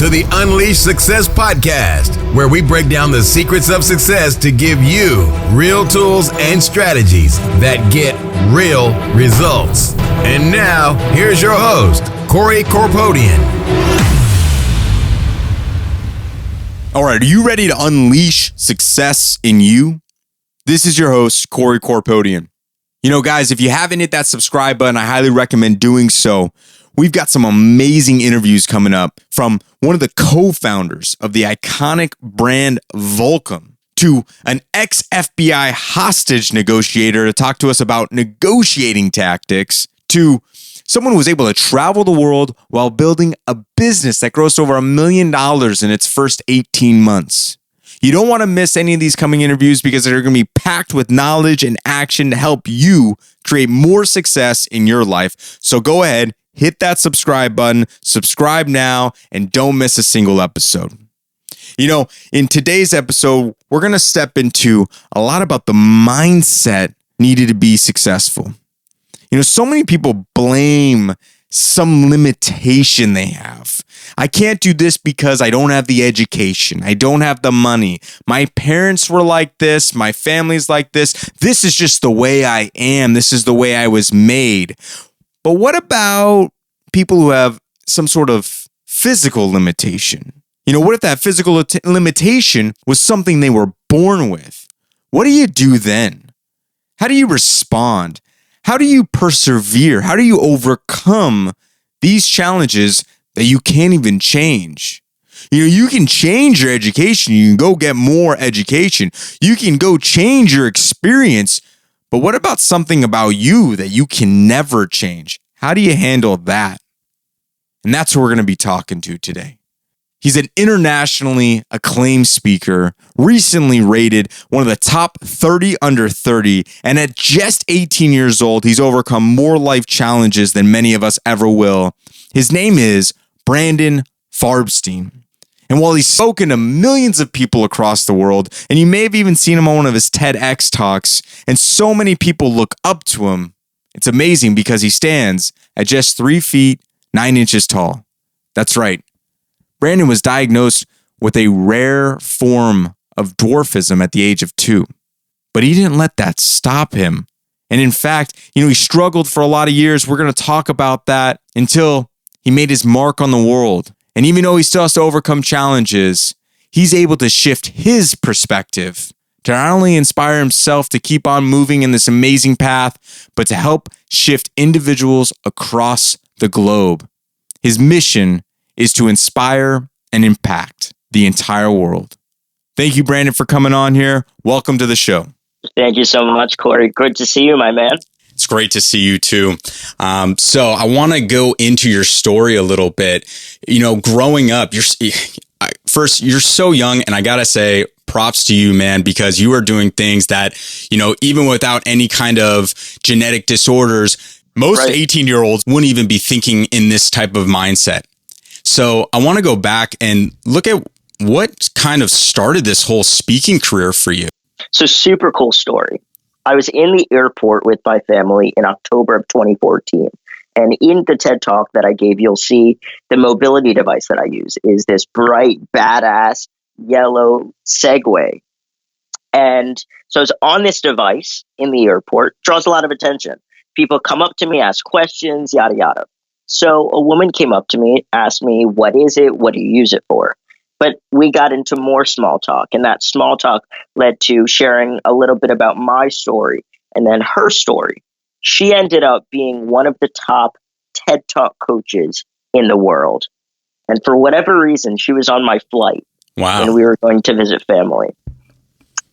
to the Unleash Success Podcast, where we break down the secrets of success to give you real tools and strategies that get real results. And now, here's your host, Corey Corpodian. All right, are you ready to unleash success in you? This is your host, Corey Corpodian. You know, guys, if you haven't hit that subscribe button, I highly recommend doing so. We've got some amazing interviews coming up from one of the co-founders of the iconic brand Volcom to an ex-FBI hostage negotiator to talk to us about negotiating tactics to someone who was able to travel the world while building a business that grossed over $1 million in its first 18 months. You don't want to miss any of these coming interviews because they're going to be packed with knowledge and action to help you create more success in your life. So go ahead, hit that subscribe button, subscribe now, and don't miss a single episode. You know, in today's episode, we're going to step into a lot about the mindset needed to be successful. You know, so many people blame some limitation they have. I can't do this because I don't have the education. I don't have the money. My parents were like this. My family's like this. This is just the way I am. This is the way I was made. But what about people who have some sort of physical limitation? You know, what if that physical limitation was something they were born with? What do you do then? How do you respond? How do you persevere? How do you overcome these challenges that you can't even change? You know, you can change your education. You can go get more education. You can go change your experience. But what about something about you that you can never change? How do you handle that? And that's what we're going to be talking to today. He's an internationally acclaimed speaker, recently rated one of the top 30 under 30, and at just 18 years old, he's overcome more life challenges than many of us ever will. His name is Brandon Farbstein. And while he's spoken to millions of people across the world, and you may have even seen him on one of his TEDx talks, and so many people look up to him, it's amazing because he stands at just 3 feet, 9 inches tall. That's right. Brandon was diagnosed with a rare form of dwarfism at the age of 2. But he didn't let that stop him. And in fact, he struggled for a lot of years. We're going to talk about that until he made his mark on the world. And even though he still has to overcome challenges, he's able to shift his perspective to not only inspire himself to keep on moving in this amazing path, but to help shift individuals across the globe. His mission is to inspire and impact the entire world. Thank you, Brandon, for coming on here. Welcome to the show. Thank you so much, Corey. Good to see you, my man. It's great to see you too. So I want to go into your story a little bit. You know, growing up, you're so young, and I gotta say, props to you, man, because you are doing things that, even without any kind of genetic disorders, most 18-year-olds wouldn't even be thinking in this type of mindset. So I want to go back and look at what kind of started this whole speaking career for you. So super cool story. I was in the airport with my family in October of 2014. And in the TED Talk that I gave, you'll see the mobility device that I use is this bright, badass, yellow Segway. And so I was on this device in the airport, draws a lot of attention. People come up to me, ask questions, yada, yada. So a woman came up to me, asked me, what is it? What do you use it for? But we got into more small talk, and that small talk led to sharing a little bit about my story and then her story. She ended up being one of the top TED Talk coaches in the world. And for whatever reason, she was on my flight. Wow. And we were going to visit family.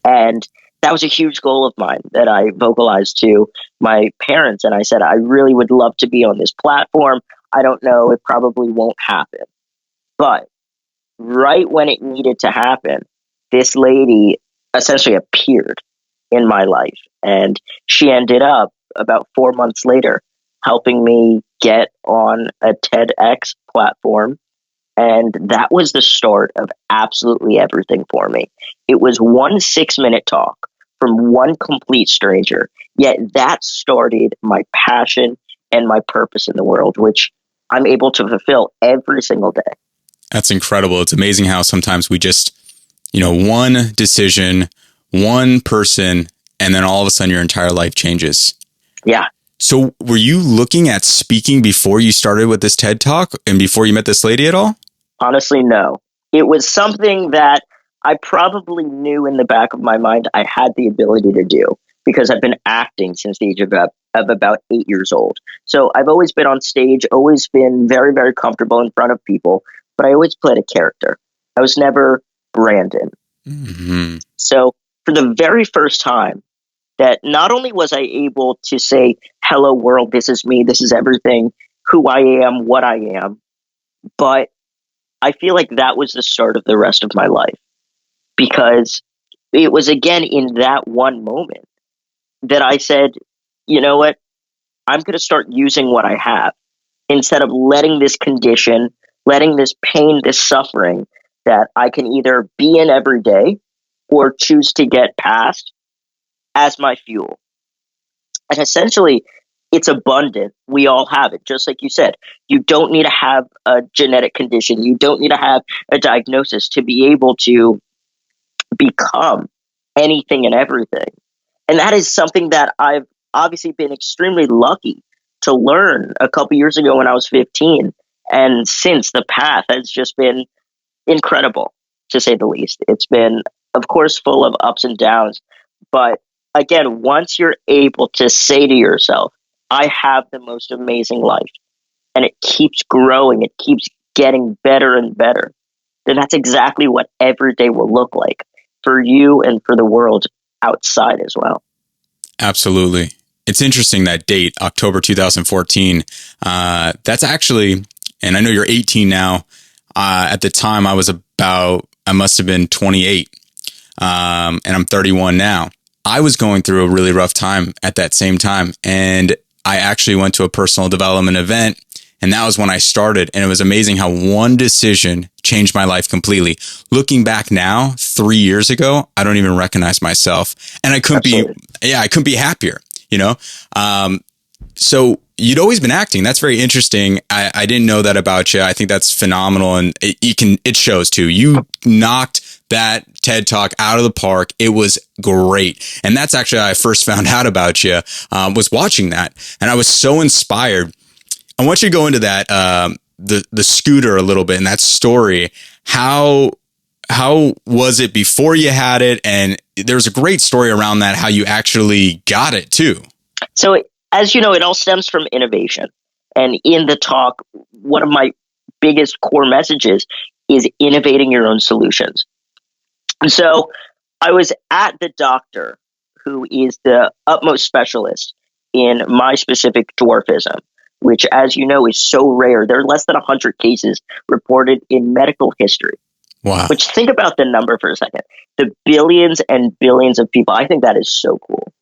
And that was a huge goal of mine that I vocalized to my parents. And I said, I really would love to be on this platform. I don't know, it probably won't happen. But right when it needed to happen, this lady essentially appeared in my life. And she ended up about 4 months later helping me get on a TEDx platform. And that was the start of absolutely everything for me. It was 1 6-minute talk from one complete stranger. Yet that started my passion and my purpose in the world, which I'm able to fulfill every single day. That's incredible. It's amazing how sometimes we just, one decision, one person, and then all of a sudden your entire life changes. Yeah. So were you looking at speaking before you started with this TED Talk and before you met this lady at all? Honestly, no. It was something that I probably knew in the back of my mind I had the ability to do because I've been acting since the age of about 8 years old. So I've always been on stage, always been very, very comfortable in front of people, but I always played a character. I was never Brandon. Mm-hmm. So for the very first time, that not only was I able to say, hello world, this is me, this is everything, who I am, what I am, but I feel like that was the start of the rest of my life, because it was again in that one moment that I said, you know what, I'm going to start using what I have instead of letting this condition, letting this pain, this suffering that I can either be in every day or choose to get past as my fuel. And essentially, it's abundant. We all have it. Just like you said, you don't need to have a genetic condition. You don't need to have a diagnosis to be able to become anything and everything. And that is something that I've obviously been extremely lucky to learn a couple years ago when I was 15. And since, the path has just been incredible, to say the least. It's been, of course, full of ups and downs. But again, once you're able to say to yourself, I have the most amazing life, and it keeps growing, it keeps getting better and better, then that's exactly what every day will look like for you and for the world outside as well. Absolutely. It's interesting, that date, October 2014. That's actually, and I know you're 18 now. At the time, I must have been 28, and I'm 31 now. I was going through a really rough time at that same time, and I actually went to a personal development event, and that was when I started. And it was amazing how one decision changed my life completely. Looking back now, 3 years ago, I don't even recognize myself, and I couldn't be happier, So you'd always been acting. That's very interesting. I didn't know that about you. I think that's phenomenal. And it shows too. You knocked that TED Talk out of the park. It was great. And that's actually how I first found out about you, was watching that. And I was so inspired. I want you to go into that, the scooter a little bit, and that story. How was it before you had it? And there's a great story around that, how you actually got it too. So as you know, it all stems from innovation. And in the talk, one of my biggest core messages is innovating your own solutions. And so I was at the doctor who is the utmost specialist in my specific dwarfism, which, as you know, is so rare. There are less than 100 cases reported in medical history. Wow. Which, think about the number for a second. The billions and billions of people. I think that is so cool.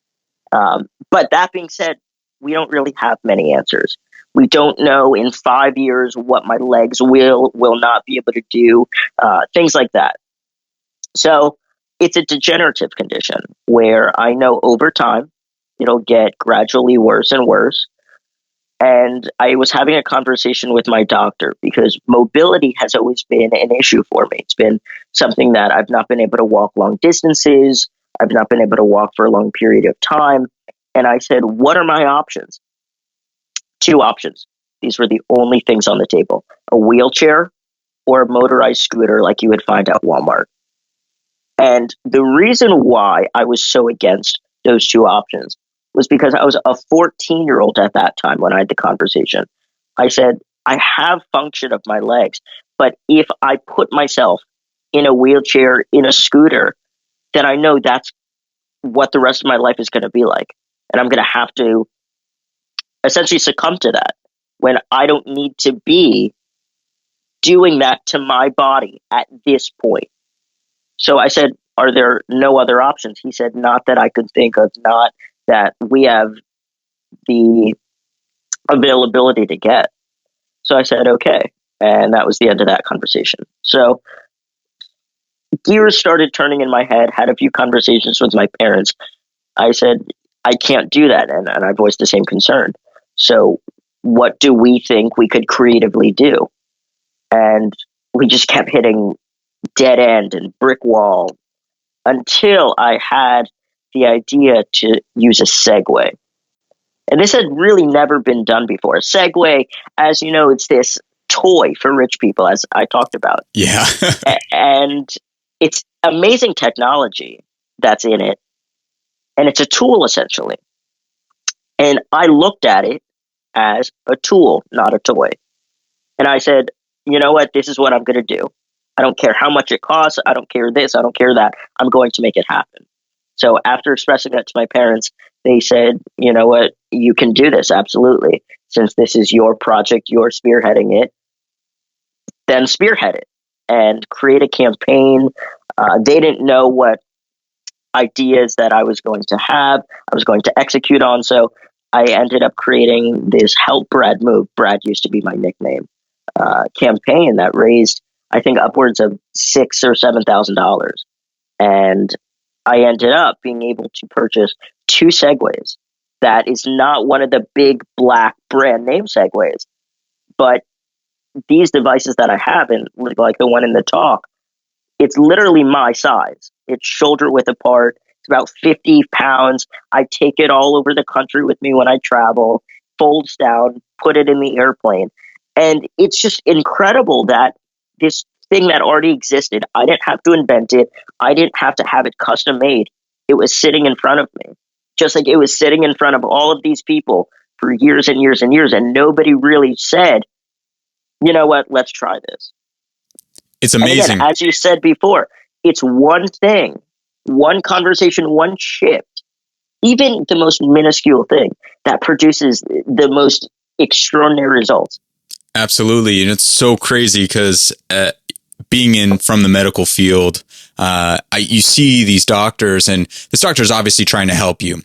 But that being said, we don't really have many answers. We don't know in 5 years what my legs will not be able to do, things like that. So it's a degenerative condition where I know over time it'll get gradually worse and worse. And I was having a conversation with my doctor because mobility has always been an issue for me. It's been something that I've not been able to walk long distances. I've not been able to walk for a long period of time. And I said, what are my options? 2 options. These were the only things on the table: a wheelchair or a motorized scooter like you would find at Walmart. And the reason why I was so against those 2 options was because I was a 14-year-old at that time when I had the conversation. I said, I have function of my legs, but if I put myself in a wheelchair, in a scooter, then I know that's what the rest of my life is going to be like. And I'm going to have to essentially succumb to that when I don't need to be doing that to my body at this point. So I said, are there no other options? He said, not that I could think of, not that we have the availability to get. So I said, okay. And that was the end of that conversation. So gears started turning in my head, had a few conversations with my parents. I said, I can't do that. And I voiced the same concern. So what do we think we could creatively do? And we just kept hitting dead end and brick wall until I had the idea to use a Segway. And this had really never been done before. A Segway, as you know, it's this toy for rich people, as I talked about. Yeah. And it's amazing technology that's in it. And it's a tool, essentially. And I looked at it as a tool, not a toy. And I said, you know what? This is what I'm going to do. I don't care how much it costs. I don't care this. I don't care that. I'm going to make it happen. So after expressing that to my parents, they said, you know what? You can do this. Absolutely. Since this is your project, you're spearheading it, then spearhead it and create a campaign. They didn't know what ideas that I was going to have, I was going to execute on. So I ended up creating this Help Brad Move. Brad used to be my nickname. Campaign that raised, I think, upwards of $6,000 or $7,000, and I ended up being able to purchase 2 Segways. That is not one of the big black brand name Segways, but these devices that I have, and like the one in the talk, it's literally my size. It's shoulder width apart. It's about 50 pounds. I take it all over the country with me when I travel, folds down, put it in the airplane. And it's just incredible that this thing that already existed, I didn't have to invent it. I didn't have to have it custom made. It was sitting in front of me, just like it was sitting in front of all of these people for years and years and years. And nobody really said, you know what, let's try this. It's amazing. And again, as you said before, it's one thing, one conversation, one shift, even the most minuscule thing that produces the most extraordinary results. Absolutely. And it's so crazy because being from the medical field, you see these doctors, and this doctor is obviously trying to help you.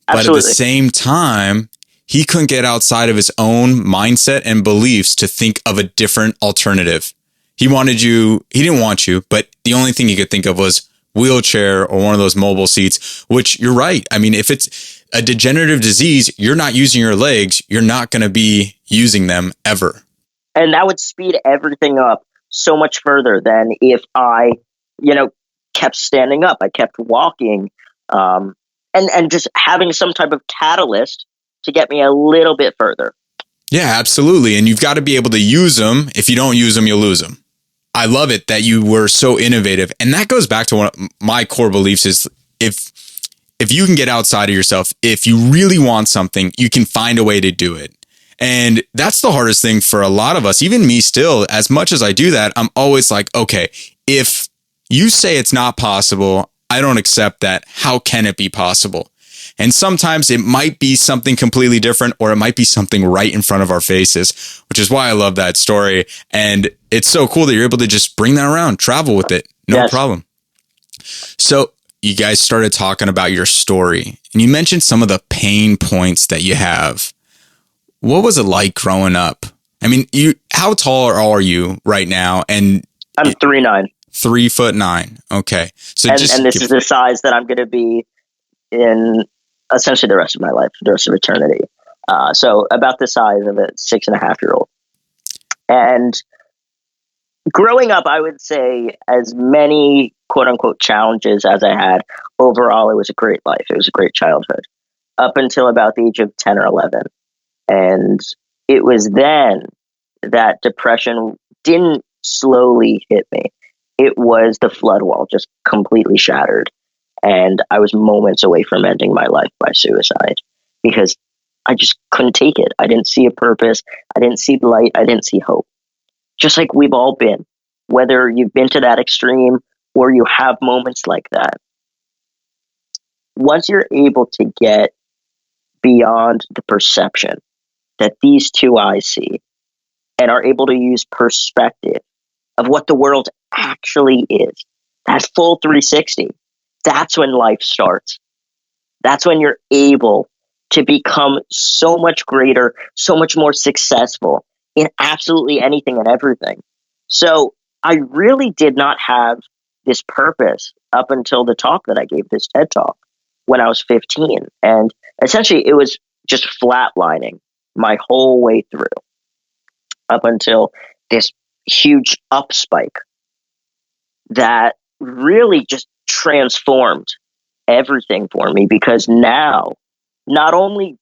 But Absolutely. at the same time, he couldn't get outside of his own mindset and beliefs to think of a different alternative. He didn't want you, but the only thing he could think of was wheelchair or one of those mobile seats, which you're right. I mean, if it's a degenerative disease, you're not using your legs, you're not going to be using them ever. And that would speed everything up so much further than if I, kept standing up. I kept walking, and just having some type of catalyst to get me a little bit further. Yeah, absolutely. And you've got to be able to use them. If you don't use them, you'll lose them. I love it that you were so innovative. And that goes back to one of my core beliefs is if you can get outside of yourself, if you really want something, you can find a way to do it. And that's the hardest thing for a lot of us, even me still. As much as I do that, I'm always like, okay, if you say it's not possible, I don't accept that. How can it be possible? And sometimes it might be something completely different, or it might be something right in front of our faces, which is why I love that story. And it's so cool that you're able to just bring that around, travel with it. No problem. So you guys started talking about your story, and you mentioned some of the pain points that you have. What was it like growing up? I mean, how tall are you right now? And I'm 3'9". 3'9". Okay. So and this is the size that I'm going to be in essentially the rest of my life, the rest of eternity. So about the size of a 6.5-year-old. And growing up, I would say as many quote unquote challenges as I had, overall, it was a great life. It was a great childhood up until about the age of 10 or 11. And it was then that depression didn't slowly hit me. It was the flood wall just completely shattered. And I was moments away from ending my life by suicide because I just couldn't take it. I didn't see a purpose. I didn't see light. I didn't see hope. Just like we've all been, whether you've been to that extreme or you have moments like that. Once you're able to get beyond the perception that these two eyes see and are able to use perspective of what the world actually is, that full 360, that's when life starts. That's when you're able to become so much greater, so much more successful in absolutely anything and everything. So I really did not have this purpose up until the talk that I gave, this TED Talk, when I was 15. And essentially it was just flatlining my whole way through up until this huge up spike that really just transformed everything for me, because now not only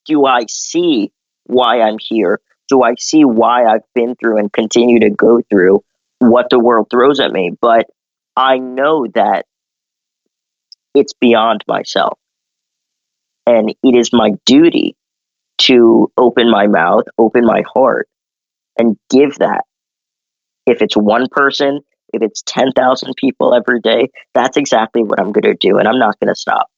do I see why I'm here, do I see why I've been through and continue to go through what the world throws at me, but I know that it's beyond myself. And it is my duty to open my mouth, open my heart, and give that. If it's one person, if it's 10,000 people every day, that's exactly what I'm going to do. And I'm not going to stop.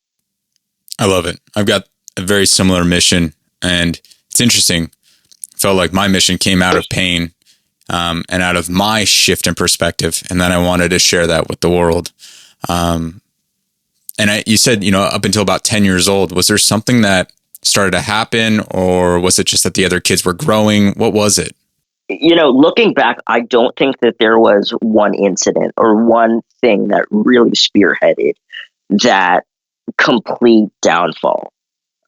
I love it. I've got a very similar mission, and it's interesting. I felt like my mission came out of pain and out of my shift in perspective. And then I wanted to share that with the world. You said, up until about 10 years old, was there something that started to happen, or was it just that the other kids were growing? What was it? Looking back, I don't think that there was one incident or one thing that really spearheaded that complete downfall.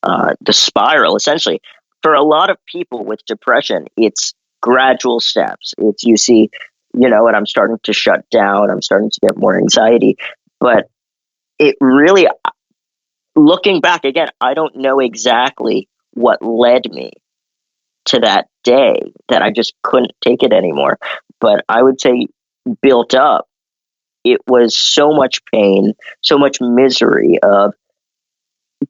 The spiral, essentially, for a lot of people with depression, it's gradual steps. It's, you see, and I'm starting to shut down. I'm starting to get more anxiety. But it really, looking back again, I don't know exactly what led me to that day that I just couldn't take it anymore. But I would say built up, it was so much pain, so much misery of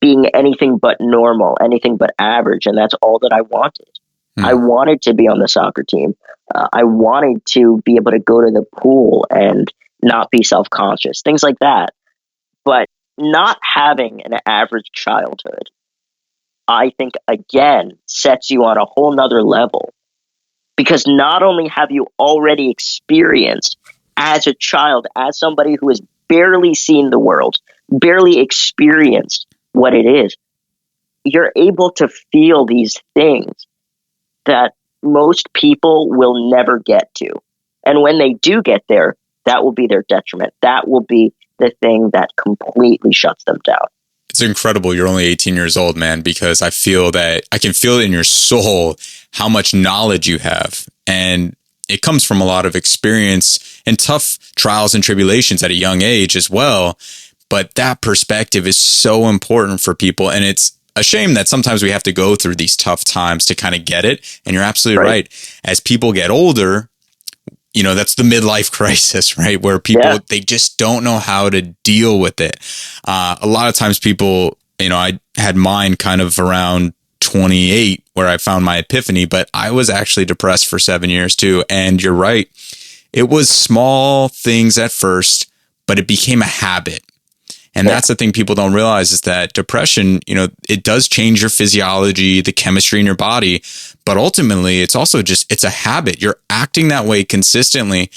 being anything but normal, anything but average. And that's all that I wanted. I wanted to be on the soccer team. I wanted to be able to go to the pool and not be self-conscious, things like that. But not having an average childhood, I think, again, sets you on a whole nother level, because not only have you already experienced as a child, as somebody who has barely seen the world, barely experienced what it is, you're able to feel these things that most people will never get to. And when they do get there, that will be their detriment. That will be the thing that completely shuts them down. It's incredible. You're only 18 years old, man, because I feel that I can feel it in your soul how much knowledge you have. And it comes from a lot of experience and tough trials and tribulations at a young age as well. But that perspective is so important for people. And it's a shame that sometimes we have to go through these tough times to kind of get it. And you're absolutely right. As people get older, that's the midlife crisis, right? Where people, they just don't know how to deal with it. A lot of times people, I had mine kind of around 28 where I found my epiphany, but I was actually depressed for 7 years too. And you're right. It was small things at first, but it became a habit. And that's the thing people don't realize, is that depression, it does change your physiology, the chemistry in your body, but ultimately it's also it's a habit. You're acting that way consistently,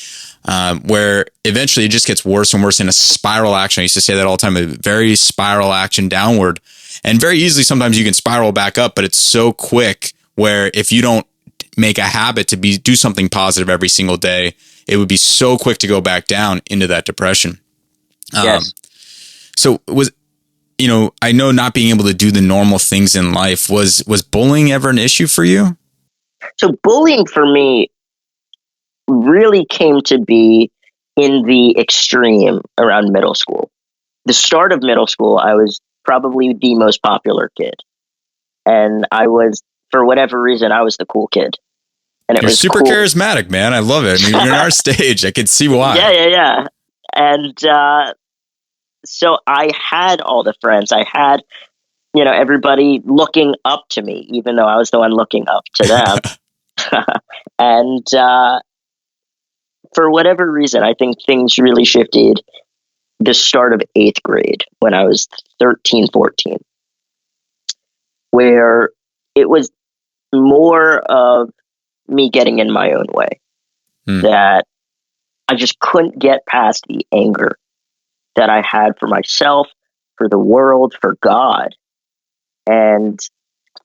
where eventually it just gets worse and worse in a spiral action. I used to say that all the time, a very spiral action downward, and very easily sometimes you can spiral back up, but it's so quick where if you don't make a habit to do something positive every single day, it would be so quick to go back down into that depression. Yes. So I know not being able to do the normal things in life, was bullying ever an issue for you? So bullying for me really came to be in the extreme around middle school. The start of middle school, I was probably the most popular kid. And I was, for whatever reason, I was the cool kid. And You're super charismatic, man. I love it. I mean, you're on our stage. I can see why. Yeah. And so I had all the friends. I had, everybody looking up to me, even though I was the one looking up to them. And for whatever reason, I think things really shifted the start of 8th grade when I was 13, 14, where it was more of me getting in my own way, that I just couldn't get past the anger that I had for myself, for the world, for God. And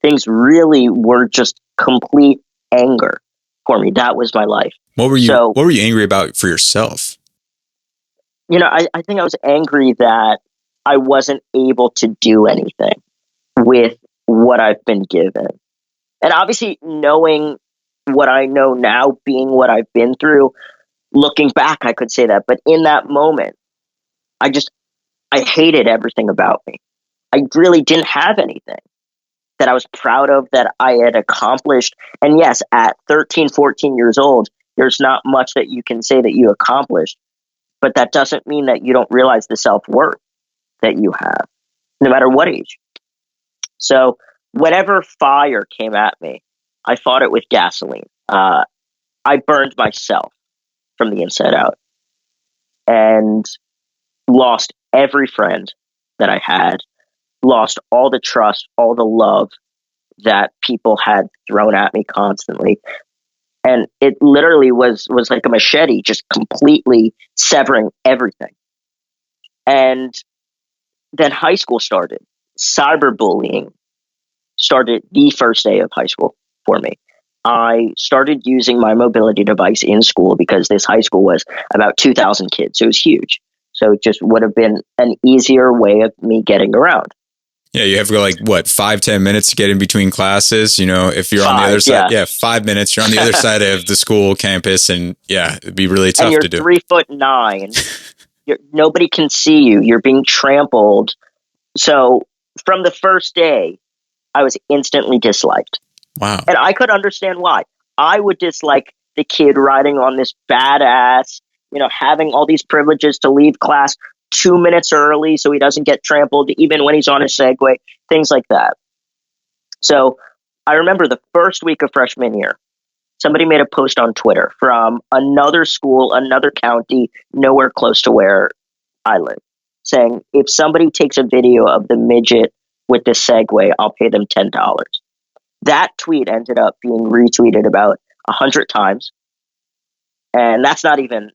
things really were just complete anger for me. That was my life. What were you angry about for yourself? I think I was angry that I wasn't able to do anything with what I've been given. And obviously knowing what I know now, being what I've been through, looking back, I could say that. But in that moment, I hated everything about me. I really didn't have anything that I was proud of, that I had accomplished. And yes, at 13, 14 years old, there's not much that you can say that you accomplished, but that doesn't mean that you don't realize the self-worth that you have, no matter what age. So whenever fire came at me, I fought it with gasoline. I burned myself from the inside out and lost every friend that I had, lost all the trust, all the love that people had thrown at me constantly. And it literally was like a machete, just completely severing everything. And then high school started. Cyberbullying started the first day of high school for me. I started using my mobility device in school because this high school was about 2,000 kids. So it was huge. So it just would have been an easier way of me getting around. Yeah, you have to go like, what, 5-10 minutes to get in between classes? You know, if you're on the other side, yeah, 5 minutes, you're on the other side of the school campus, and yeah, it'd be really tough to do. And you're 3'9". Nobody can see you. You're being trampled. So from the first day, I was instantly disliked. Wow. And I could understand why. I would dislike the kid riding on this badass, having all these privileges to leave class 2 minutes early so he doesn't get trampled, even when he's on a Segway, things like that. So I remember the first week of freshman year, somebody made a post on Twitter from another school, another county, nowhere close to where I live, saying, if somebody takes a video of the midget with the Segway, I'll pay them $10. That tweet ended up being retweeted about 100 times. And that's not even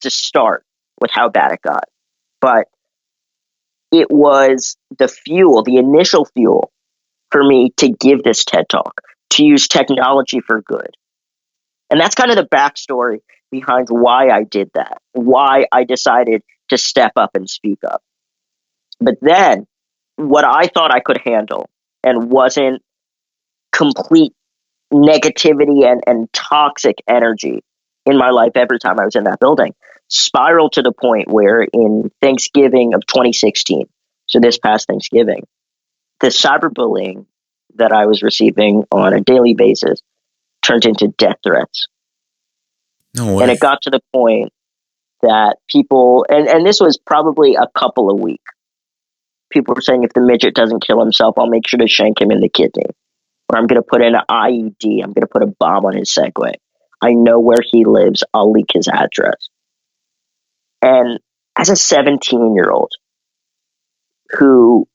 to start with how bad it got. But it was the fuel, the initial fuel for me to give this TED Talk, to use technology for good. And that's kind of the backstory behind why I did that, why I decided to step up and speak up. But then what I thought I could handle and wasn't complete negativity and toxic energy in my life every time I was in that building spiraled to the point where in Thanksgiving of 2016, so this past Thanksgiving, the cyberbullying that I was receiving on a daily basis turned into death threats. No way. And it got to the point that people, and this was probably a couple of weeks, people were saying, if the midget doesn't kill himself, I'll make sure to shank him in the kidney. Or I'm going to put in an IED. I'm going to put a bomb on his Segway. I know where he lives. I'll leak his address. And as a 17-year-old who,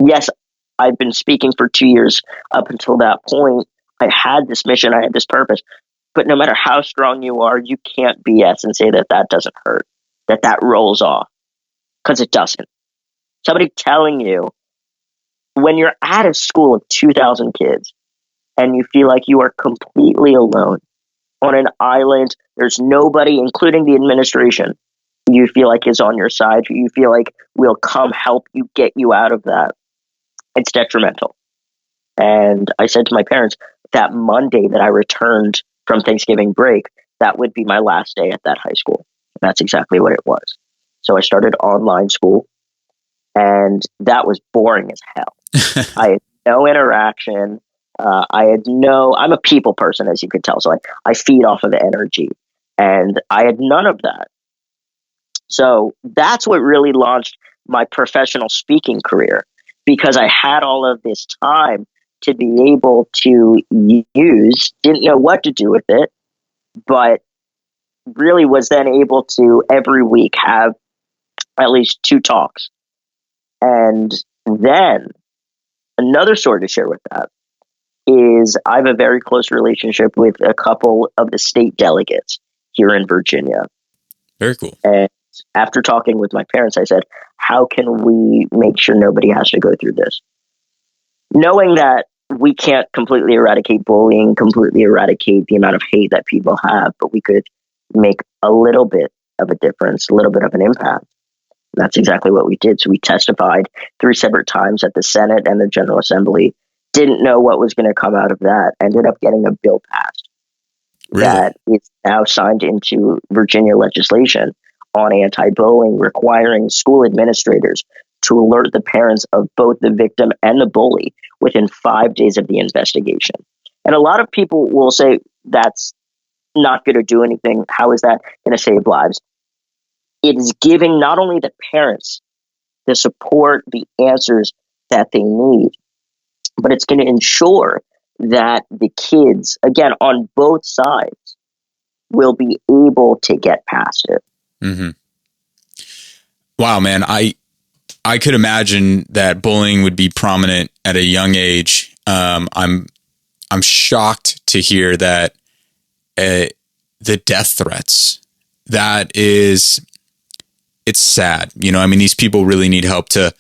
yes, I've been speaking for 2 years up until that point, I had this mission, I had this purpose. But no matter how strong you are, you can't BS and say that that doesn't hurt, that rolls off, because it doesn't. Somebody telling you, when you're at a school of 2,000 kids and you feel like you are completely alone on an island, there's nobody, including the administration, you feel like is on your side, you feel like will come help you get you out of that, it's detrimental. And I said to my parents, that Monday that I returned from Thanksgiving break, that would be my last day at that high school. And that's exactly what it was. So I started online school, and that was boring as hell. I had no interaction. I'm a people person, as you could tell. So I feed off of energy, and I had none of that. So that's what really launched my professional speaking career, because I had all of this time to be able to use, didn't know what to do with it, but really was then able to every week have at least 2 talks. And then another story to share with that is I have a very close relationship with a couple of the state delegates here in Virginia. Very cool. And after talking with my parents, I said, how can we make sure nobody has to go through this? Knowing that we can't completely eradicate bullying, completely eradicate the amount of hate that people have, but we could make a little bit of a difference, a little bit of an impact. That's exactly what we did. So we testified 3 separate times at the Senate and the General Assembly Didn't know what was going to come out of that. Ended up getting a bill passed that is now signed into Virginia legislation on anti-bullying, requiring school administrators to alert the parents of both the victim and the bully within 5 days of the investigation. And a lot of people will say that's not going to do anything. How is that going to save lives? It is giving not only the parents the support, the answers that they need, but it's going to ensure that the kids, again, on both sides, will be able to get past it. Mm-hmm. Wow, man. I could imagine that bullying would be prominent at a young age. I'm shocked to hear that the death threats, it's sad. I mean, these people really need help to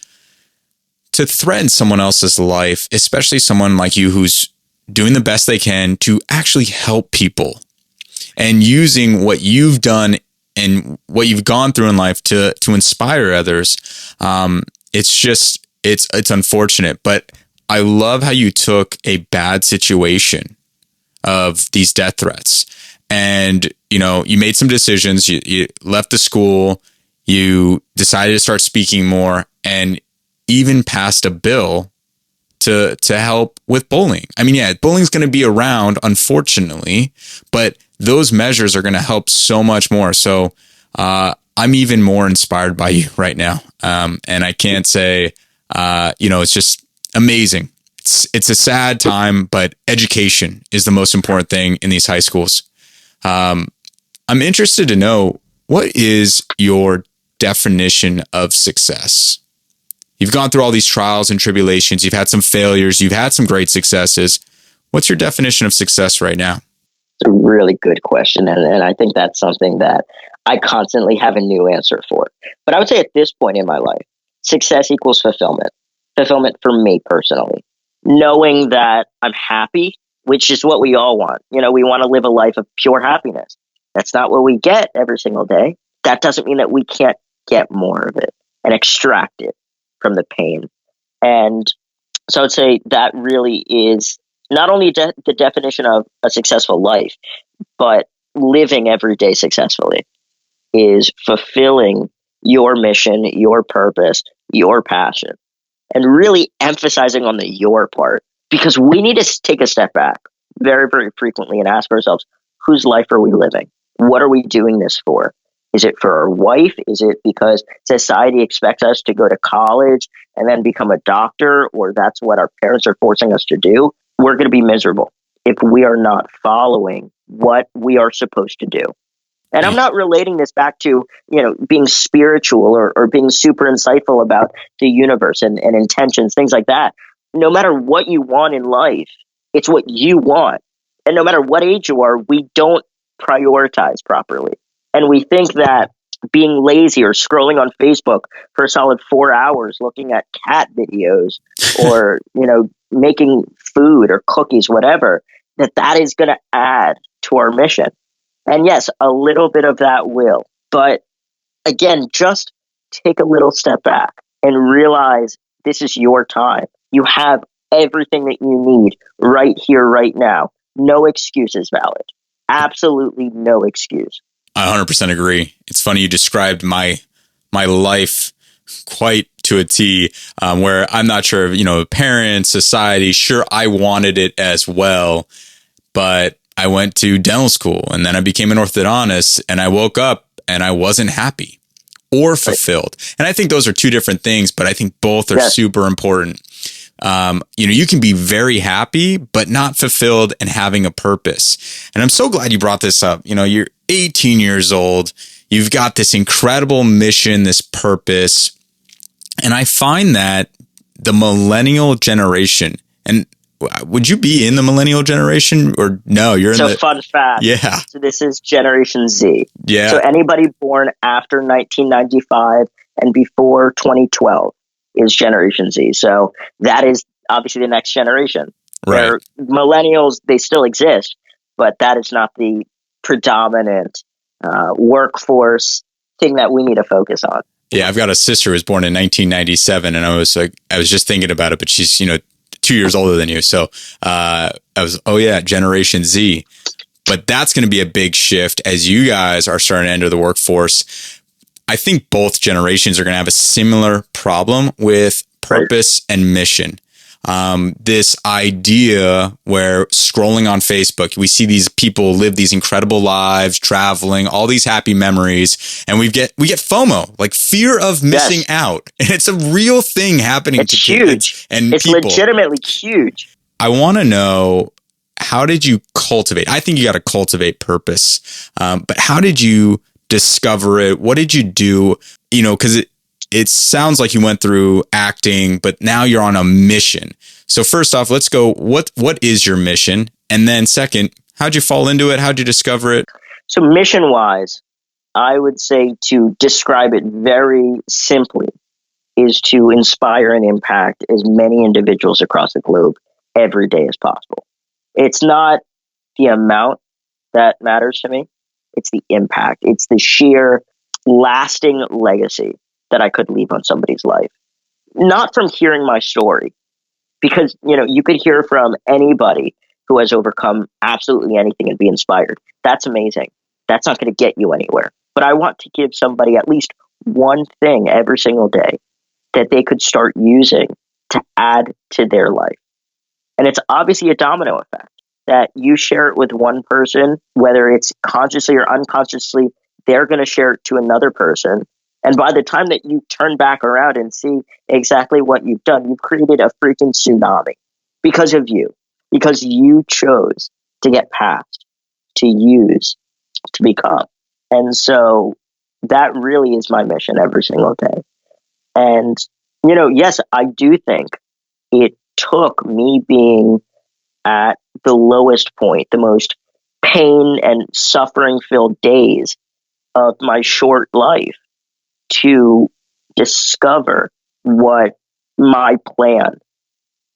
threaten someone else's life, especially someone like you who's doing the best they can to actually help people and using what you've done and what you've gone through in life to inspire others. It's unfortunate, but I love how you took a bad situation of these death threats and, you made some decisions. You left the school, you decided to start speaking more, and even passed a bill to help with bullying. I mean, yeah, bullying's going to be around, unfortunately, but those measures are going to help so much more. So I'm even more inspired by you right now. And I can't say, it's just amazing. It's a sad time, but education is the most important thing in these high schools. I'm interested to know, what is your definition of success? You've gone through all these trials and tribulations. You've had some failures. You've had some great successes. What's your definition of success right now? It's a really good question. And I think that's something that I constantly have a new answer for. But I would say at this point in my life, success equals fulfillment. Fulfillment for me personally. Knowing that I'm happy, which is what we all want. We want to live a life of pure happiness. That's not what we get every single day. That doesn't mean that we can't get more of it and extract it from the pain. And so I would say that really is not only the definition of a successful life, but living every day successfully is fulfilling your mission, your purpose, your passion, and really emphasizing on the your part, because we need to take a step back very, very frequently and ask ourselves, whose life are we living? What are we doing this for? Is it for our wife? Is it because society expects us to go to college and then become a doctor, or that's what our parents are forcing us to do? We're going to be miserable if we are not following what we are supposed to do. And I'm not relating this back to, being spiritual or being super insightful about the universe and intentions, things like that. No matter what you want in life, it's what you want. And no matter what age you are, we don't prioritize properly. And we think that being lazy or scrolling on Facebook for a solid 4 hours looking at cat videos or, making food or cookies, whatever, that is going to add to our mission. And yes, a little bit of that will. But again, just take a little step back and realize this is your time. You have everything that you need right here, right now. No excuse is valid. Absolutely no excuse. I 100% agree. It's funny, you described my life quite to a T, where I'm not sure of, parents, society. Sure, I wanted it as well, but I went to dental school and then I became an orthodontist, and I woke up and I wasn't happy or fulfilled. And I think those are two different things, but I think both are super important. You can be very happy, but not fulfilled and having a purpose. And I'm so glad you brought this up. You're 18 years old. You've got this incredible mission, this purpose. And I find that the millennial generation, and would you be in the millennial generation or no? You're in the fun fact. Yeah. So this is Generation Z. Yeah. So anybody born after 1995 and before 2012 is Generation Z. So that is obviously the next generation. Right. Where millennials, they still exist, but that is not the predominant workforce thing that we need to focus on. Yeah, I've got a sister who was born in 1997, and I was just thinking about it, but she's 2 years older than you. So I was, Generation Z. But that's going to be a big shift as you guys are starting to enter the workforce. I think both generations are going to have a similar problem with purpose and mission. This idea where scrolling on Facebook, we see these people live these incredible lives, traveling, all these happy memories, and we get FOMO, like fear of missing out. And it's a real thing happening to kids and it's people. It's legitimately huge. I want to know, how did you cultivate? I think you got to cultivate purpose. But how did you discover it? What did you do? You know, because it sounds like you went through acting, but now you're on a mission. So first off, let's go, what is your mission? And then second, how'd you fall into it? How'd you discover it? So mission wise, I would say, to describe it very simply, is to inspire and impact as many individuals across the globe every day as possible. It's not the amount that matters to me. It's the impact. It's the sheer lasting legacy that I could leave on somebody's life. Not from hearing my story, because, you know, you could hear from anybody who has overcome absolutely anything and be inspired. That's amazing. That's not going to get you anywhere. But I want to give somebody at least one thing every single day that they could start using to add to their life. And it's obviously a domino effect that you share it with one person, whether it's consciously or unconsciously, they're going to share it to another person. And by the time that you turn back around and see exactly what you've done, you've created a freaking tsunami because of you, because you chose to get past, to use, to become. And so that really is my mission every single day. And, you know, yes, I do think it took me being at the lowest point, the most pain and suffering filled days of my short life, to discover what my plan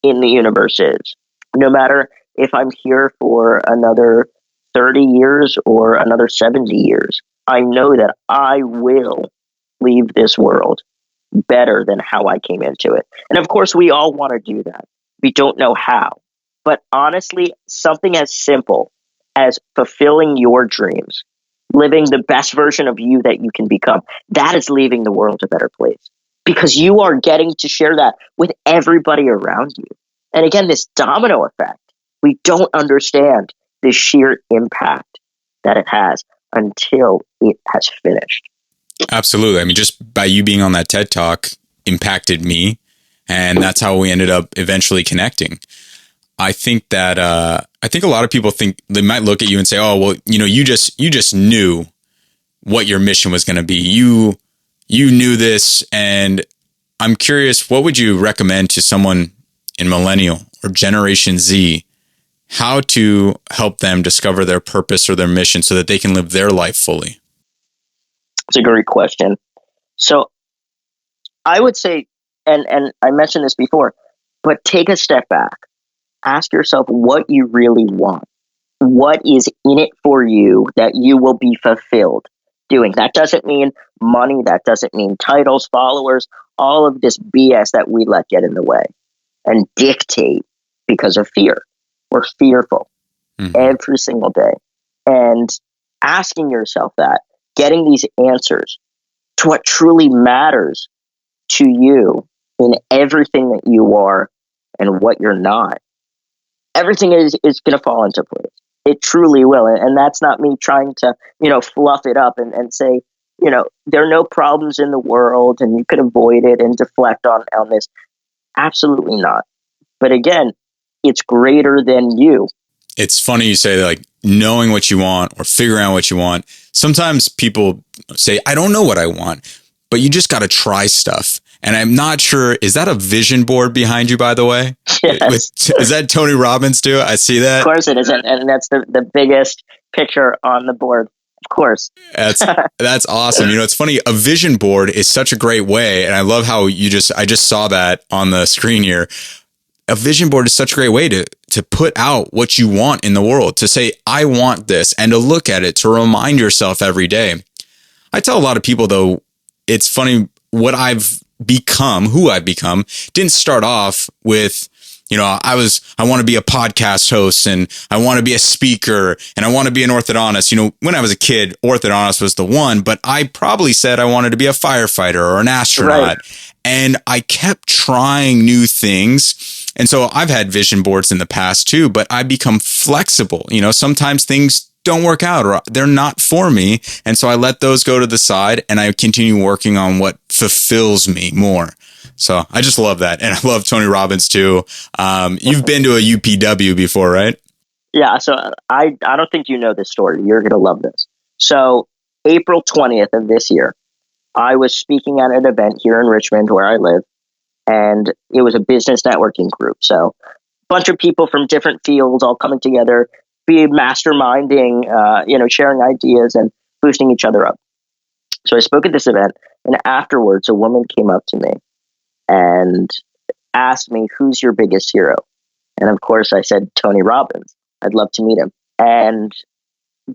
in the universe is. No matter if I'm here for another 30 years or another 70 years, I know that I will leave this world better than how I came into it. And of course, we all want to do that. We don't know how. But honestly, something as simple as fulfilling your dreams, living the best version of you that you can become, that is leaving the world a better place, because you are getting to share that with everybody around you. And again, this domino effect, we don't understand the sheer impact that it has until it has finished. Absolutely. I mean, just by you being on that TED Talk impacted me, and that's how we ended up eventually connecting. I think that I think a lot of people think they might look at you and say, "Oh, well, you know, you just knew what your mission was going to be. You knew this." And I'm curious, what would you recommend to someone in Millennial or Generation Z, how to help them discover their purpose or their mission so that they can live their life fully? It's a great question. So I would say, and I mentioned this before, but take a step back. Ask yourself what you really want. What is in it for you that you will be fulfilled doing? That doesn't mean money. That doesn't mean titles, followers, all of this BS that we let get in the way and dictate because of fear. We're fearful every single day. And asking yourself that, getting these answers to what truly matters to you in everything that you are and what you're not, everything is going to fall into place. It truly will. And that's not me trying to, fluff it up and say, there are no problems in the world and you can avoid it and deflect on this. Absolutely not. But again, it's greater than you. It's funny you say that, like, knowing what you want or figuring out what you want. Sometimes people say, I don't know what I want, but you just got to try stuff. And I'm not sure, is that a vision board behind you, by the way? Yes. Is that Tony Robbins too? I see that. Of course it is. And that's the biggest picture on the board. Of course. That's awesome. It's funny. A vision board is such a great way. And I love how I just saw that on the screen here. A vision board is such a great way to put out what you want in the world, to say, I want this, and to look at it, to remind yourself every day. I tell a lot of people, though, it's funny, what I've become, who I've become, didn't start off with You know, I want to be a podcast host and I want to be a speaker and I want to be an orthodontist. You know, when I was a kid, orthodontist was the one, but I probably said I wanted to be a firefighter or an astronaut. Right. And I kept trying new things. And so I've had vision boards in the past too, but I become flexible. You know, sometimes things don't work out or they're not for me. And so I let those go to the side and I continue working on what fulfills me more. So I just love that. And I love Tony Robbins too. You've been to a UPW before, right? Yeah. So I don't think you know this story. You're going to love this. So April 20th of this year, I was speaking at an event here in Richmond where I live, and it was a business networking group. So a bunch of people from different fields all coming together, be masterminding, sharing ideas and boosting each other up. So I spoke at this event, and afterwards a woman came up to me and asked me, "Who's your biggest hero?" And of course I said, "Tony Robbins. I'd love to meet him." And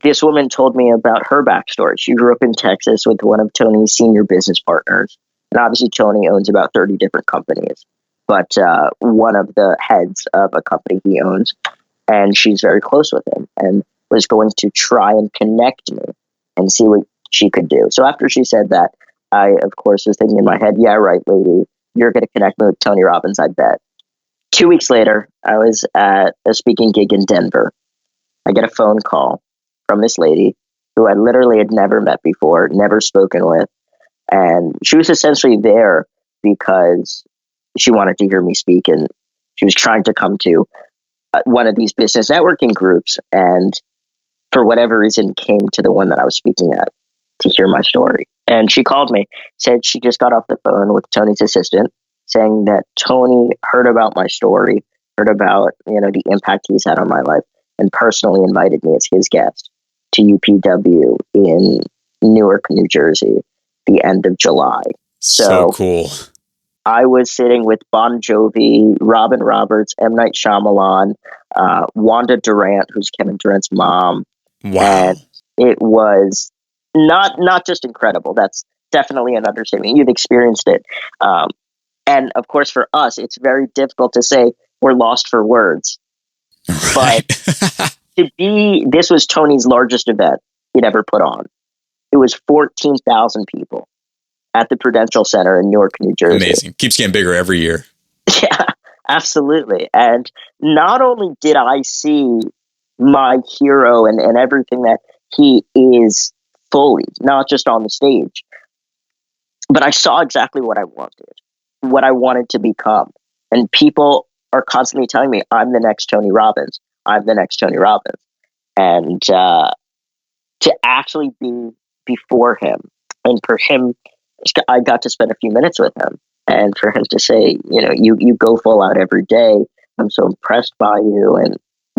this woman told me about her backstory. She grew up in Texas with one of Tony's senior business partners. And obviously Tony owns about 30 different companies, but one of the heads of a company he owns, and she's very close with him and was going to try and connect me and see what she could do. So after she said that, I, of course, was thinking in my head, yeah, right, lady, you're going to connect me with Tony Robbins, I bet. 2 weeks later, I was at a speaking gig in Denver. I get a phone call from this lady who I literally had never met before, never spoken with. And she was essentially there because she wanted to hear me speak. And she was trying to come to one of these business networking groups. And for whatever reason, came to the one that I was speaking at to hear my story. And she called me, said she just got off the phone with Tony's assistant, saying that Tony heard about my story, heard about, the impact he's had on my life, and personally invited me as his guest to UPW in Newark, New Jersey, the end of July. So cool. I was sitting with Bon Jovi, Robin Roberts, M. Night Shyamalan, Wanda Durant, who's Kevin Durant's mom. Wow. And it was not just incredible. That's definitely an understatement. You've experienced it. And of course, for us, it's very difficult to say we're lost for words. Right. But this was Tony's largest event he'd ever put on. It was 14,000 people at the Prudential Center in Newark, New Jersey. Amazing. Keeps getting bigger every year. Yeah, absolutely. And not only did I see my hero and everything that he is fully, not just on the stage, but I saw exactly what I wanted to become. And people are constantly telling me, I'm the next Tony Robbins. I'm the next Tony Robbins. And to actually be before him, and for him, I got to spend a few minutes with him, and for him to say, you go full out every day. I'm so impressed by you. And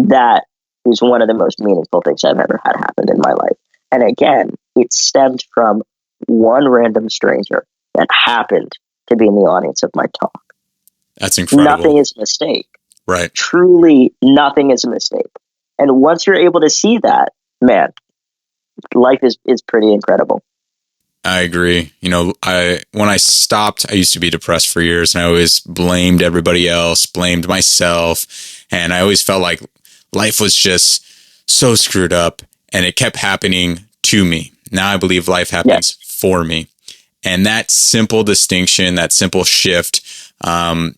that is one of the most meaningful things I've ever had happen in my life. And again, it stemmed from one random stranger that happened to be in the audience of my talk. That's incredible. Nothing is a mistake. Right. Truly, nothing is a mistake. And once you're able to see that, man, life is pretty incredible. I agree. When I stopped, I used to be depressed for years, and I always blamed everybody else, blamed myself. And I always felt like life was just so screwed up, and it kept happening to me. Now I believe life happens for me. And that simple distinction, that simple shift, bad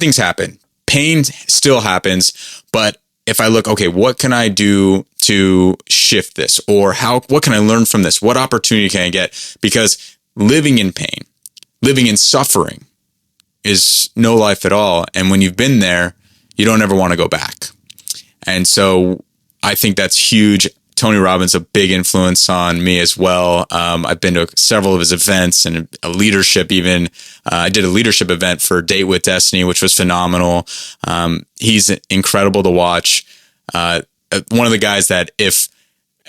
things happen. Pain still happens. But if I look, okay, what can I do to shift this? Or what can I learn from this? What opportunity can I get? Because living in pain, living in suffering is no life at all. And when you've been there, you don't ever want to go back. And so I think that's huge. Tony Robbins, a big influence on me as well. I've been to several of his events and a leadership even. I did a leadership event for Date with Destiny, which was phenomenal. He's incredible to watch. One of the guys that if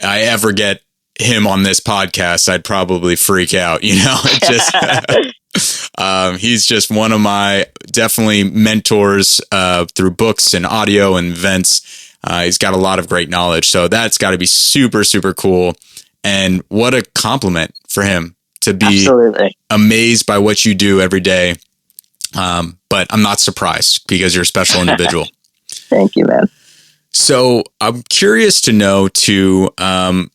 I ever get him on this podcast, I'd probably freak out. He's just one of my definitely mentors through books and audio and events. He's got a lot of great knowledge. So that's got to be super, super cool. And what a compliment for him to be Absolutely. Amazed by what you do every day. But I'm not surprised because you're a special individual. Thank you, man. So I'm curious to know too,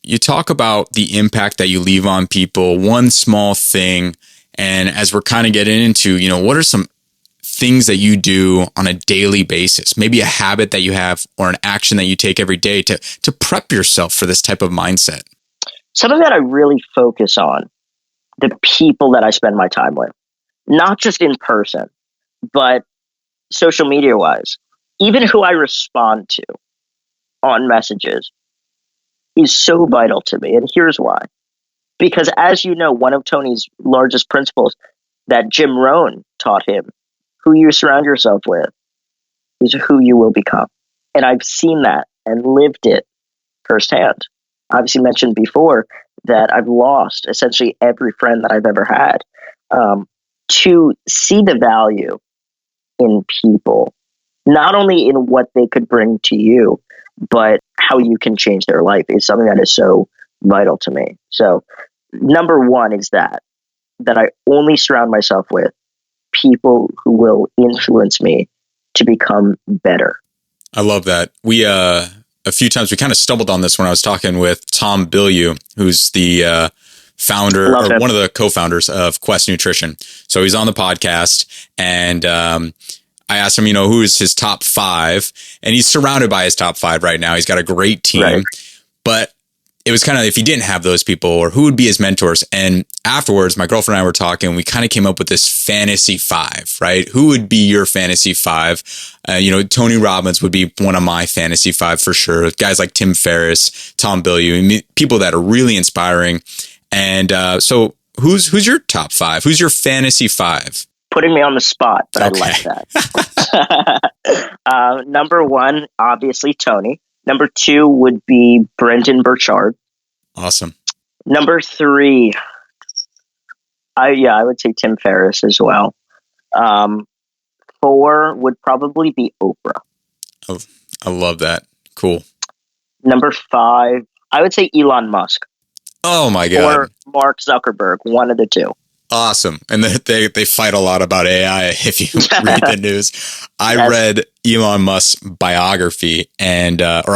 you talk about the impact that you leave on people, one small thing. And as we're kind of getting into, what are some things that you do on a daily basis, maybe a habit that you have or an action that you take every day to prep yourself for this type of mindset? Something that I really focus on, the people that I spend my time with, not just in person, but social media wise, even who I respond to on messages is so vital to me. And here's why. Because as you know, one of Tony's largest principles that Jim Rohn taught him, who you surround yourself with is who you will become. And I've seen that and lived it firsthand. I obviously mentioned before that I've lost essentially every friend that I've ever had. To see the value in people, not only in what they could bring to you, but how you can change their life is something that is so vital to me. So number one is that I only surround myself with people who will influence me to become better. I love that. We, a few times we kind of stumbled on this when I was talking with Tom Bilyeu, who's the founder or one of the co-founders of Quest Nutrition. So he's on the podcast and I asked him, who is his top 5, and he's surrounded by his top 5 right now. He's got a great team, right. But it was kind of, if he didn't have those people, or who would be his mentors? And afterwards, my girlfriend and I were talking, we kind of came up with this fantasy 5, right? Who would be your fantasy 5? Tony Robbins would be one of my fantasy 5 for sure. Guys like Tim Ferriss, Tom Bilyeu, people that are really inspiring. And so who's your top 5? Who's your fantasy 5? Putting me on the spot, but okay. I like that. Number 1, obviously Tony. Number 2 would be Brendan Burchard. Awesome. Number 3, I would say Tim Ferriss as well. 4 would probably be Oprah. Oh, I love that. Cool. Number 5, I would say Elon Musk. Oh my God. Or Mark Zuckerberg, one of the two. Awesome. And they fight a lot about AI if you read the news. I read Elon Musk's biography and it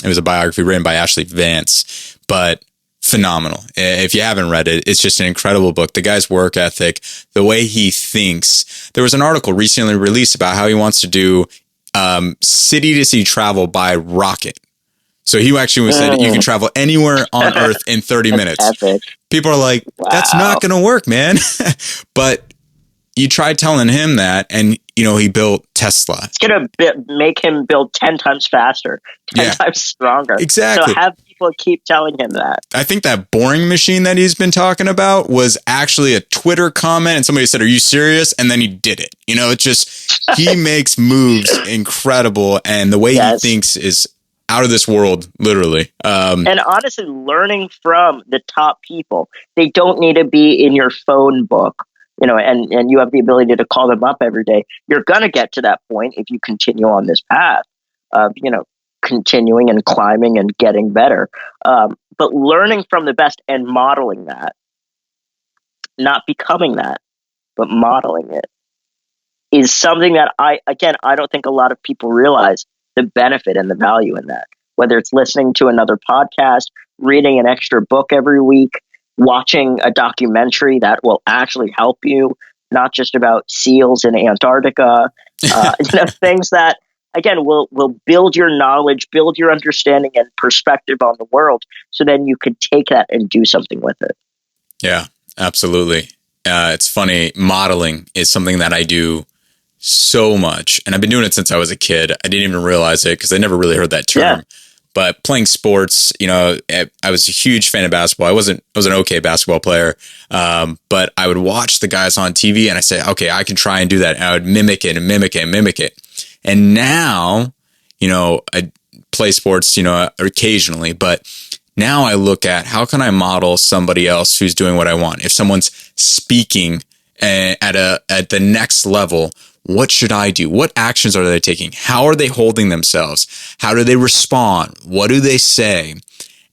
was a biography written by Ashley Vance, but phenomenal. If you haven't read it, it's just an incredible book. The guy's work ethic, the way he thinks. There was an article recently released about how he wants to do city to city travel by rocket. So he actually said you can travel anywhere on Earth in 30 minutes. Epic. People are like, that's not going to work, man. But you tried telling him that, and he built Tesla. It's going to make him build 10 times faster, 10 times stronger. Exactly. So have people keep telling him that. I think that boring machine that he's been talking about was actually a Twitter comment, and somebody said, "Are you serious?" And then he did it. It's just, he makes moves incredible, and the way he thinks is out of this world, literally. And honestly, learning from the top people, they don't need to be in your phone book, and you have the ability to call them up every day. You're going to get to that point if you continue on this path of, continuing and climbing and getting better. But learning from the best and modeling that, not becoming that, but modeling it, is something that I don't think a lot of people realize the benefit and the value in that, whether it's listening to another podcast, reading an extra book every week, watching a documentary that will actually help you, not just about seals in Antarctica, things that, again, will build your knowledge, build your understanding and perspective on the world. So then you could take that and do something with it. Yeah, absolutely. It's funny. Modeling is something that I do so much, and I've been doing it since I was a kid. I didn't even realize it because I never really heard that term. Yeah. But playing sports, I was a huge fan of basketball. I was an okay basketball player, but I would watch the guys on TV, and I say, okay, I can try and do that. And I would mimic it and mimic it and mimic it. And now, I play sports, occasionally, but now I look at how can I model somebody else who's doing what I want. If someone's speaking at the next level, what should I do? What actions are they taking? How are they holding themselves? How do they respond? What do they say?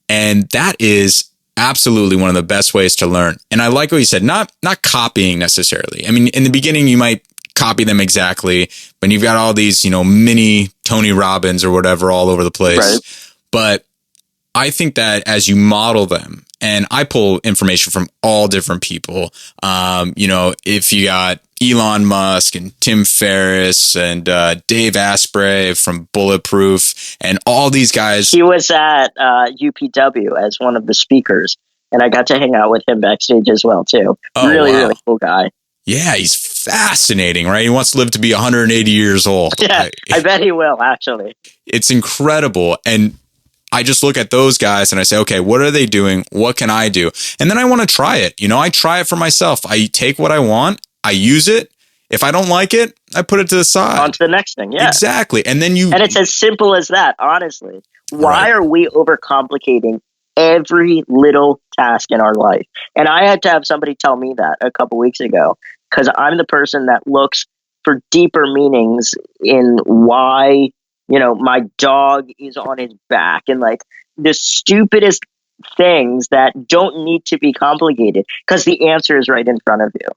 And that is Absolutely one of the best ways to learn. And I like what you said, not copying necessarily. I mean, in the beginning, you might copy them exactly, but you've got all these, mini Tony Robbins or whatever all over the place. Right. But I think that as you model them, and I pull information from all different people, if you got Elon Musk and Tim Ferriss and Dave Asprey from Bulletproof and all these guys. He was at UPW as one of the speakers, and I got to hang out with him backstage as well, too. Oh, really cool guy. Yeah, he's fascinating, right? He wants to live to be 180 years old. Yeah, I bet he will, actually. It's incredible. And I just look at those guys and I say, okay, what are they doing? What can I do? And then I want to try it. I try it for myself. I take what I want. I use it. If I don't like it, I put it to the side. On to the next thing, yeah. Exactly. And it's as simple as that, honestly. Why are we overcomplicating every little task in our life? And I had to have somebody tell me that a couple weeks ago, because I'm the person that looks for deeper meanings in why, my dog is on his back, and like the stupidest things that don't need to be complicated, because the answer is right in front of you.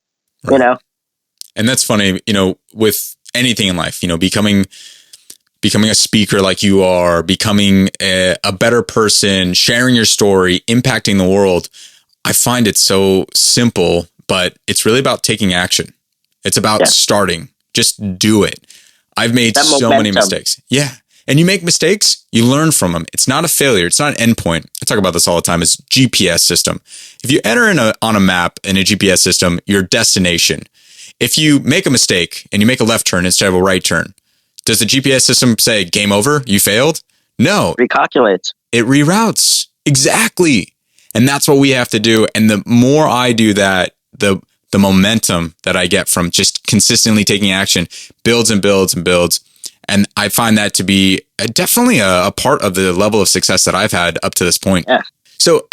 Right. And that's funny, with anything in life, becoming a speaker like you are, becoming a better person, sharing your story, impacting the world. I find it so simple, but it's really about taking action. It's about starting. Just do it. I've made so many mistakes. Yeah. And you make mistakes, you learn from them. It's not a failure. It's not an endpoint. I talk about this all the time. It's GPS system. If you enter on a map in a GPS system, your destination. If you make a mistake and you make a left turn instead of a right turn, does the GPS system say game over? You failed? No. Recalculates. It reroutes. Exactly. And that's what we have to do. And the more I do that, the momentum that I get from just consistently taking action builds and builds and builds. And I find that to be definitely a part of the level of success that I've had up to this point. Yeah. So,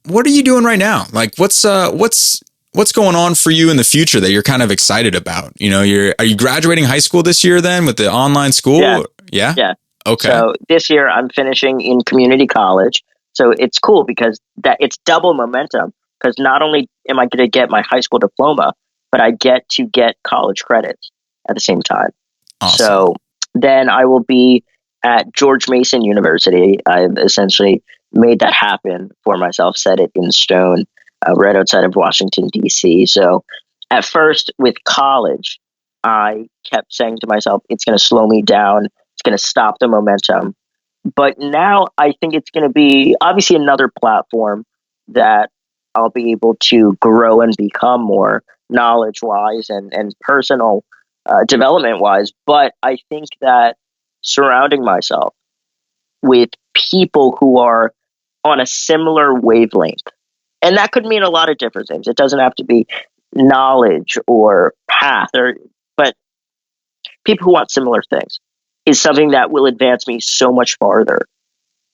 what are you doing right now? Like, what's going on for you in the future that you're kind of excited about? Are you graduating high school this year then with the online school? Yeah. Yeah. Okay. So this year I'm finishing in community college. So it's cool because it's double momentum, because not only am I going to get my high school diploma, but I get to get college credits at the same time. Awesome. So then I will be at George Mason University. I've essentially made that happen for myself, set it in stone, right outside of Washington, D.C. So at first with college, I kept saying to myself, it's going to slow me down. It's going to stop the momentum. But now I think it's going to be obviously another platform that I'll be able to grow and become more knowledge-wise and personal development-wise. But I think that surrounding myself with people who are on a similar wavelength, and that could mean a lot of different things. It doesn't have to be knowledge or path, but people who want similar things is something that will advance me so much farther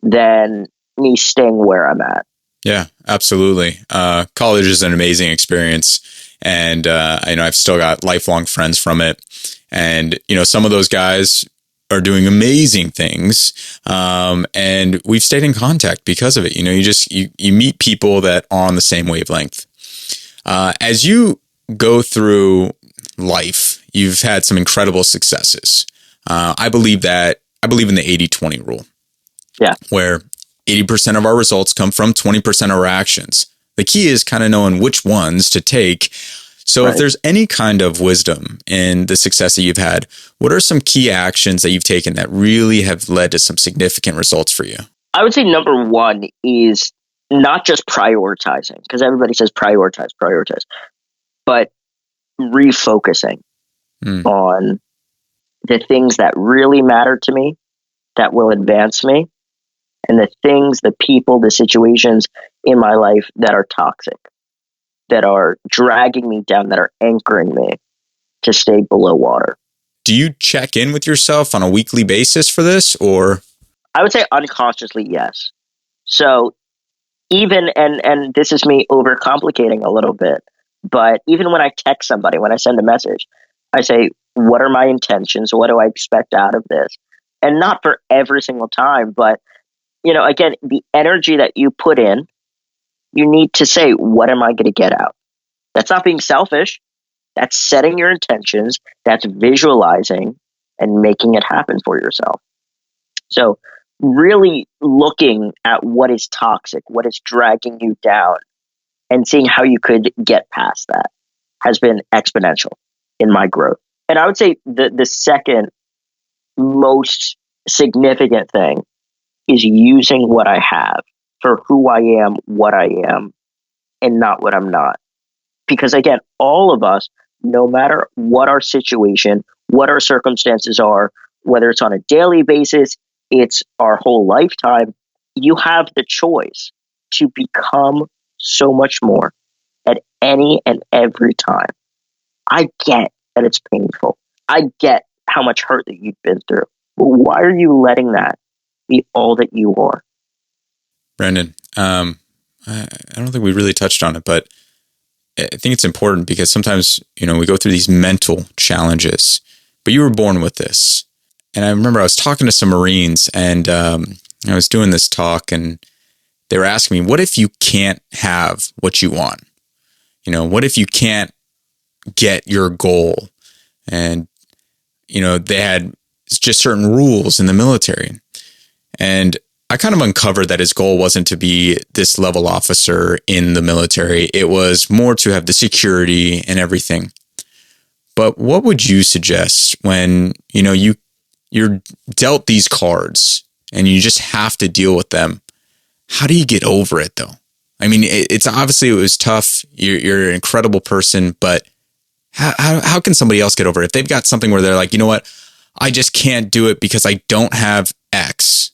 than me staying where I'm at. Yeah, absolutely. College is an amazing experience. And, I've still got lifelong friends from it. And, some of those guys are doing amazing things. And we've stayed in contact because of it. You meet people that are on the same wavelength. As you go through life, you've had some incredible successes. I believe in the 80-20 rule. Yeah. Where 80% of our results come from 20% of our actions. The key is kind of knowing which ones to take. So if there's any kind of wisdom in the success that you've had, what are some key actions that you've taken that really have led to some significant results for you? I would say number one is not just prioritizing, because everybody says prioritize, but refocusing on the things that really matter to me, that will advance me, and the people, the situations in my life that are toxic, that are dragging me down, that are anchoring me to stay below water. Do you check in with yourself on a weekly basis for this, or? I would say unconsciously, yes. So even, and this is me overcomplicating a little bit, but even when I text somebody, when I send a message, I say, what are my intentions? What do I expect out of this? And not for every single time, but, again, the energy that you put in You need to say, what am I going to get out? That's not being selfish. That's setting your intentions. That's visualizing and making it happen for yourself. So really looking at what is toxic, what is dragging you down, and seeing how you could get past that has been exponential in my growth. And I would say the second most significant thing is using what I have for who I am, what I am, and not what I'm not. Because again, all of us, no matter what our situation, what our circumstances are, whether it's on a daily basis, it's our whole lifetime, you have the choice to become so much more at any and every time. I get that it's painful. I get how much hurt that you've been through. But why are you letting that be all that you are? Brandon, I don't think we really touched on it, but I think it's important because sometimes, we go through these mental challenges, but you were born with this. And I remember I was talking to some Marines and I was doing this talk and they were asking me, what if you can't have what you want? What if you can't get your goal? And, they had just certain rules in the military. And I kind of uncovered that his goal wasn't to be this level officer in the military. It was more to have the security and everything. But what would you suggest when, you're dealt these cards and you just have to deal with them? How do you get over it though? I mean, it's obviously it was tough. You're an incredible person, but how can somebody else get over it? If they've got something where they're like, you know what, I just can't do it because I don't have X.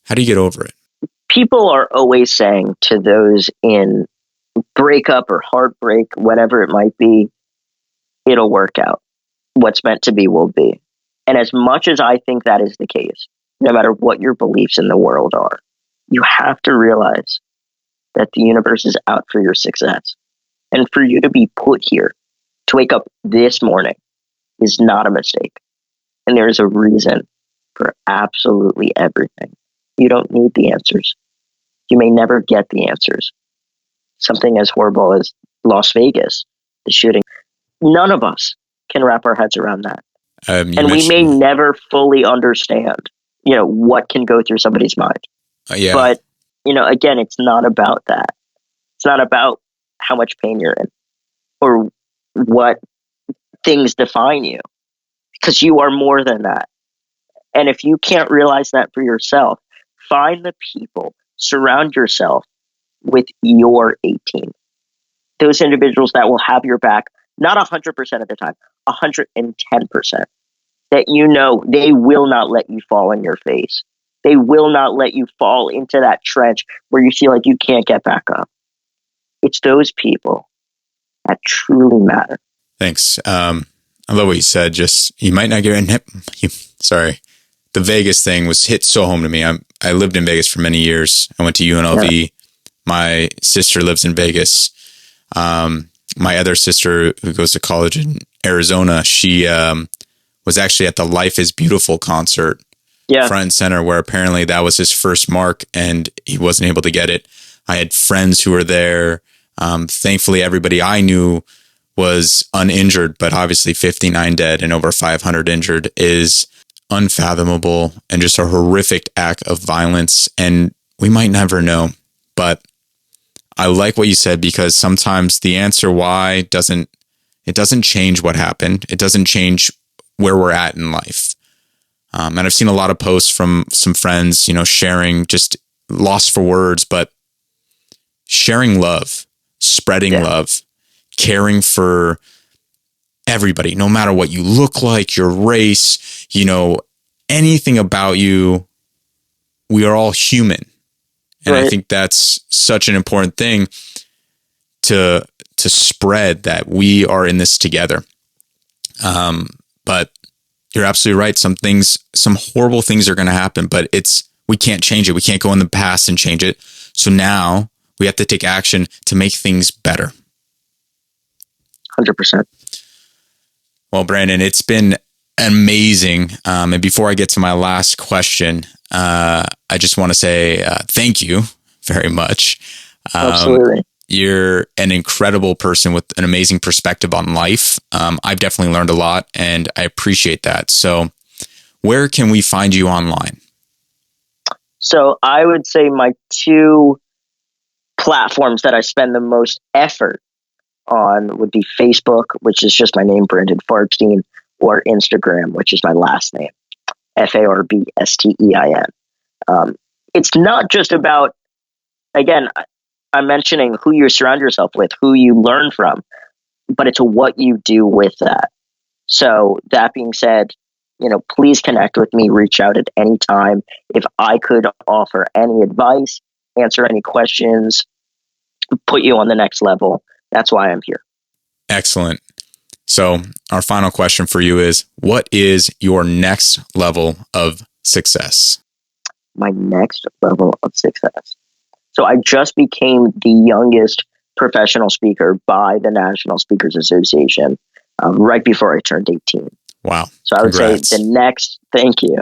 How do you get over it? People are always saying to those in breakup or heartbreak, whatever it might be, it'll work out. What's meant to be will be. And as much as I think that is the case, no matter what your beliefs in the world are, you have to realize that the universe is out for your success. And for you to be put here, to wake up this morning, is not a mistake. And there's a reason for absolutely everything. You don't need the answers. You may never get the answers. Something as horrible as Las Vegas, the shooting, none of us can wrap our heads around that. And we may never fully understand, what can go through somebody's mind. Yeah. But, again, it's not about that. It's not about how much pain you're in or what things define you, because you are more than that. And if you can't realize that for yourself, find the people, surround yourself with your 18. Those individuals that will have your back, not 100% of the time, 110%. That they will not let you fall on your face. They will not let you fall into that trench where you feel like you can't get back up. It's those people that truly matter. Thanks. I love what you said. Just, you might not get in. Sorry. The Vegas thing was hit so home to me. I lived in Vegas for many years. I went to UNLV. Yeah. My sister lives in Vegas. My other sister, who goes to college in Arizona, she was actually at the Life is Beautiful concert, front and center, where apparently that was his first mark and he wasn't able to get it. I had friends who were there. Thankfully, everybody I knew was uninjured, but obviously 59 dead and over 500 injured is unfathomable and just a horrific act of violence. And we might never know, but I like what you said, because sometimes the answer why doesn't change what happened. It doesn't change where we're at in life. And I've seen a lot of posts from some friends, sharing, just lost for words, but sharing love, spreading love, caring for everybody, no matter what you look like, your race, anything about you. We are all human. And I think that's such an important thing to spread, that we are in this together. But you're absolutely right. Some horrible things are going to happen, but we can't change it. We can't go in the past and change it. So now we have to take action to make things better. 100%. Well, Brandon, it's been amazing. And before I get to my last question, I just want to say thank you very much. Absolutely. You're an incredible person with an amazing perspective on life. I've definitely learned a lot, and I appreciate that. So where can we find you online? So I would say my two platforms that I spend the most effort on would be Facebook, which is just my name, Brandon Farbstein, or Instagram, which is my last name, Farbstein. It's not just about, again, I'm mentioning who you surround yourself with, who you learn from, but it's what you do with that. So that being said, please connect with me, reach out at any time. If I could offer any advice, answer any questions, put you on the next level, that's why I'm here. Excellent. So our final question for you is, what is your next level of success? My next level of success. So I just became the youngest professional speaker by the National Speakers Association right before I turned 18. Wow. So I would Congrats. say thank you.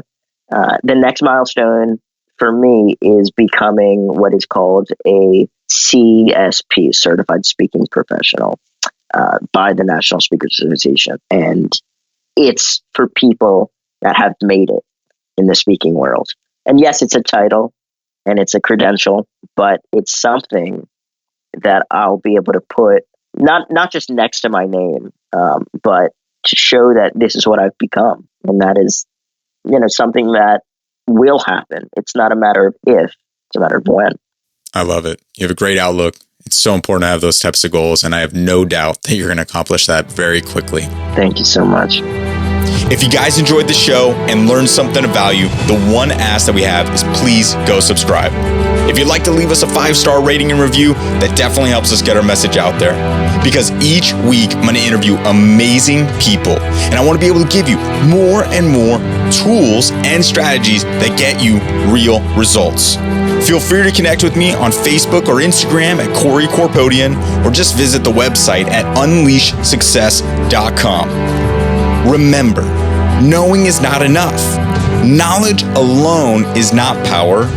The next milestone for me is becoming what is called a CSP, Certified Speaking Professional, by the National Speakers Association. And it's for people that have made it in the speaking world. And yes, it's a title and it's a credential, but it's something that I'll be able to put not just next to my name, but to show that this is what I've become. And that is, something that will happen. It's not a matter of if, it's a matter of when. I love it. You have a great outlook. It's so important to have those types of goals, and I have no doubt that you're going to accomplish that very quickly. Thank you so much. If you guys enjoyed the show and learned something of value, the one ask that we have is please go subscribe. If you'd like to leave us a 5-star rating and review, that definitely helps us get our message out there. Because each week I'm going to interview amazing people, and I want to be able to give you more and more tools and strategies that get you real results. Feel free to connect with me on Facebook or Instagram at Corey Corpodian, or just visit the website at unleashsuccess.com. Remember, knowing is not enough. Knowledge alone is not power.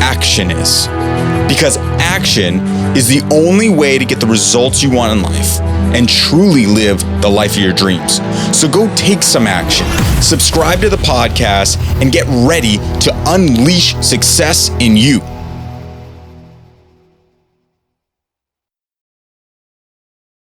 Action is. Because action is the only way to get the results you want in life and truly live the life of your dreams. So go take some action, subscribe to the podcast, and get ready to unleash success in you.